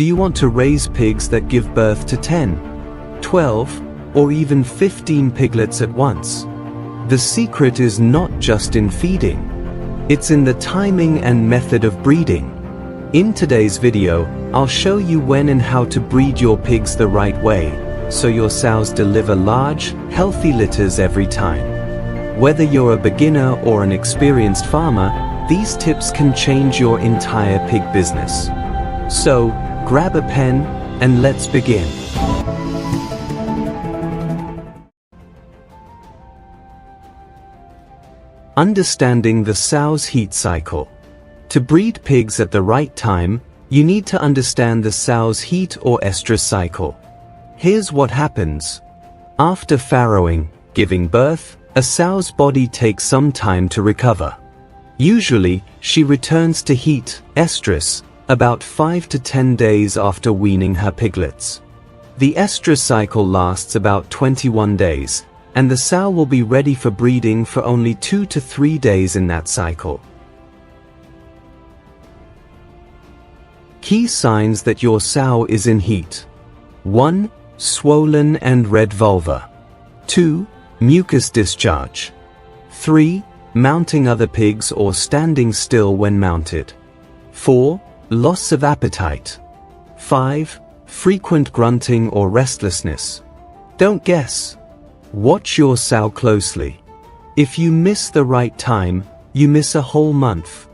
Do you want to raise pigs that give birth to 10, 12, or even 15 piglets at once? The secret is not just in feeding. It's in the timing and method of breeding. In today's video, I'll show you when and how to breed your pigs the right way, so your sows deliver large, healthy litters every time. Whether you're a beginner or an experienced farmer, these tips can change your entire pig business. So, grab a pen, and let's begin. Understanding the sow's heat cycle. To breed pigs at the right time, you need to understand the sow's heat or estrus cycle. Here's what happens. After farrowing, giving birth, a sow's body takes some time to recover. Usually, she returns to heat, estrus, about 5 to 10 days after weaning her piglets. The estrus cycle lasts about 21 days, and the sow will be ready for breeding for only 2 to 3 days in that cycle. Key signs that your sow is in heat. 1. Swollen and red vulva. 2. Mucus discharge. 3. Mounting other pigs or standing still when mounted. 4. Loss of appetite. 5. Frequent grunting or restlessness. Don't guess. Watch your sow closely. If you miss the right time, you miss a whole month.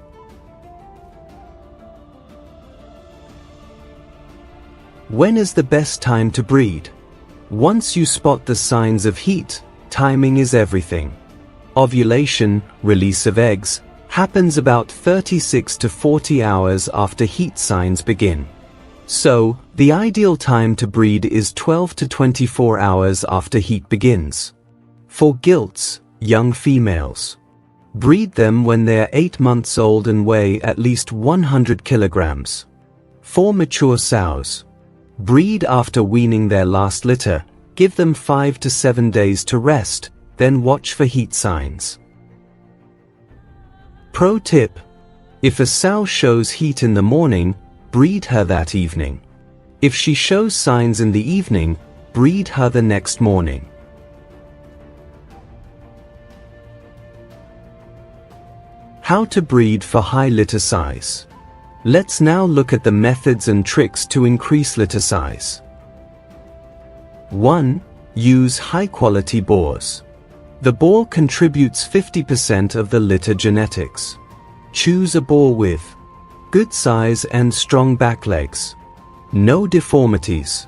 When is the best time to breed? Once you spot the signs of heat, timing is everything. Ovulation, release of eggs, happens about 36 to 40 hours after heat signs begin. So, the ideal time to breed is 12 to 24 hours after heat begins. For gilts, young females, breed them when they're 8 months old and weigh at least 100 kilograms. For mature sows, breed after weaning their last litter, give them 5 to 7 days to rest, then watch for heat signs. Pro tip: if a sow shows heat in the morning, breed her that evening. If she shows signs in the evening, breed her the next morning. How to breed for high litter size. Let's now look at the methods and tricks to increase litter size. 1. Use high-quality boars. The boar contributes 50% of the litter genetics. Choose a boar with good size and strong back legs. No deformities.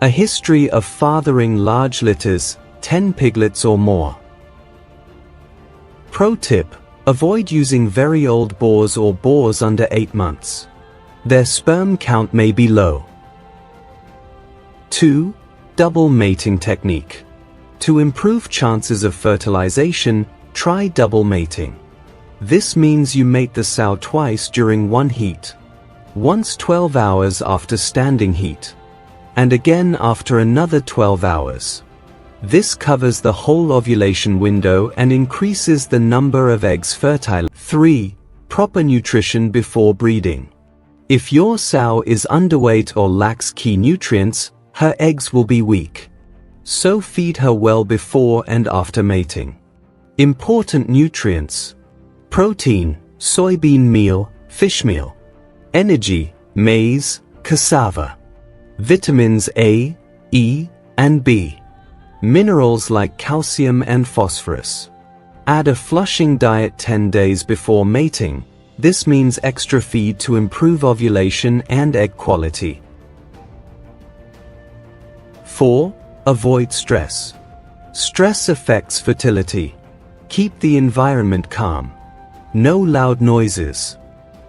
A history of fathering large litters, 10 piglets or more. Pro tip: avoid using very old boars or boars under 8 months. Their sperm count may be low. 2. Double mating technique. To improve chances of fertilization, try double mating. This means you mate the sow twice during one heat. Once 12 hours after standing heat, and again after another 12 hours. This covers the whole ovulation window and increases the number of eggs fertile. 3. Proper nutrition before breeding. If your sow is underweight or lacks key nutrients, her eggs will be weak. So feed her well before and after mating. Important nutrients: protein, soybean meal, fish meal. Energy, maize, cassava. Vitamins A, E, and B. Minerals like calcium and phosphorus. Add a flushing diet 10 days before mating. This means extra feed to improve ovulation and egg quality. 4. Avoid stress. Stress affects fertility. Keep the environment calm. No loud noises.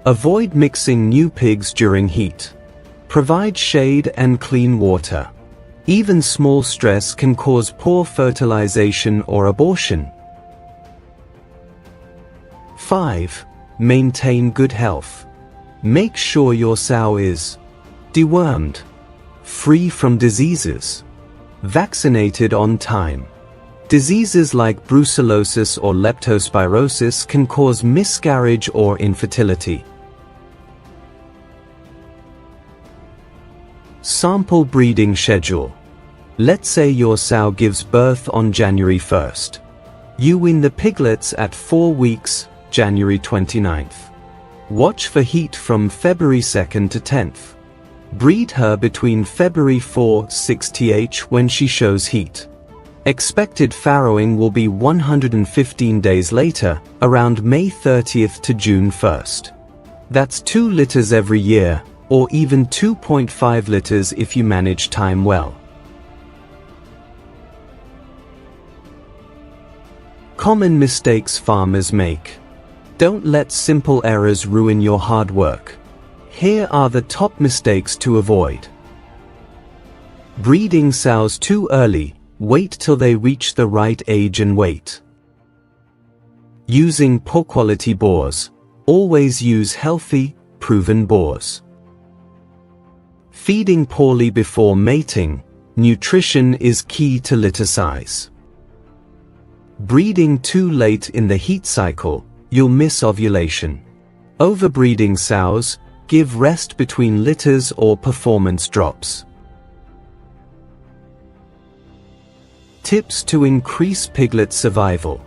Avoid mixing new pigs during heat. Provide shade and clean water. Even small stress can cause poor fertilization or abortion. 5. Maintain good health. Make sure your sow is dewormed, free from diseases, vaccinated on time. Diseases like brucellosis or leptospirosis can cause miscarriage or infertility. Sample breeding schedule. Let's say your sow gives birth on January 1st. You wean the piglets at 4 weeks, January 29th. Watch for heat from February 2nd to 10th. Breed her between February 4-6th when she shows heat. Expected farrowing will be 115 days later, around May 30th to June 1st. That's 2 litters every year, or even 2.5 litters if you manage time well. Common mistakes farmers make. Don't let simple errors ruin your hard work. Here are the top mistakes to avoid. Breeding sows too early. Wait till they reach the right age and weight. Using poor quality boars. Always use healthy, proven boars. Feeding poorly before mating. Nutrition is key to litter size. Breeding too late in the heat cycle. You'll miss ovulation. Overbreeding sows. Give rest between litters or performance drops. Tips to increase piglet survival.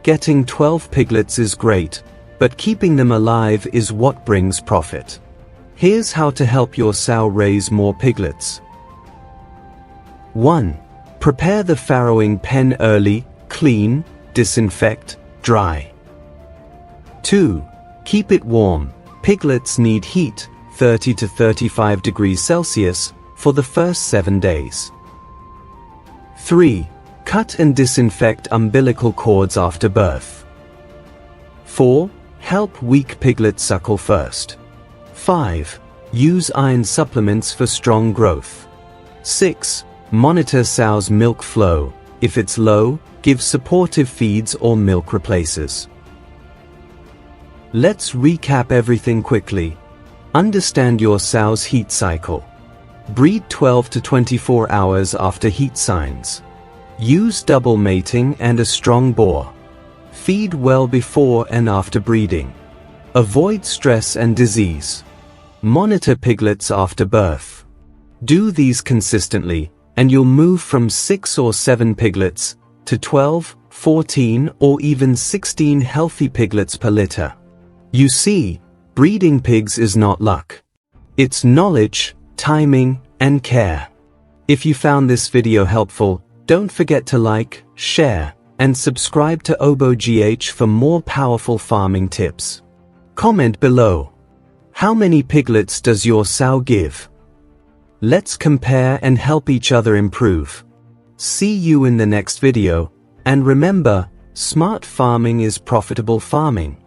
Getting 12 piglets is great, but keeping them alive is what brings profit. Here's how to help your sow raise more piglets. 1. Prepare the farrowing pen early, clean, disinfect, dry. 2. Keep it warm. Piglets need heat, 30 to 35 degrees Celsius, for the first 7 days. 3. Cut and disinfect umbilical cords after birth. 4. Help weak piglets suckle first. 5. Use iron supplements for strong growth. 6. Monitor sow's milk flow. If it's low, give supportive feeds or milk replacers. Let's recap everything quickly. Understand your sow's heat cycle. Breed 12 to 24 hours after heat signs. Use double mating and a strong boar. Feed well before and after breeding. Avoid stress and disease. Monitor piglets after birth. Do these consistently, and you'll move from 6 or 7 piglets to 12, 14, or even 16 healthy piglets per litter. You see, breeding pigs is not luck. It's knowledge, timing, and care. If you found this video helpful, don't forget to like, share, and subscribe to Oboh GH for more powerful farming tips. Comment below. How many piglets does your sow give? Let's compare and help each other improve. See you in the next video, and remember, smart farming is profitable farming.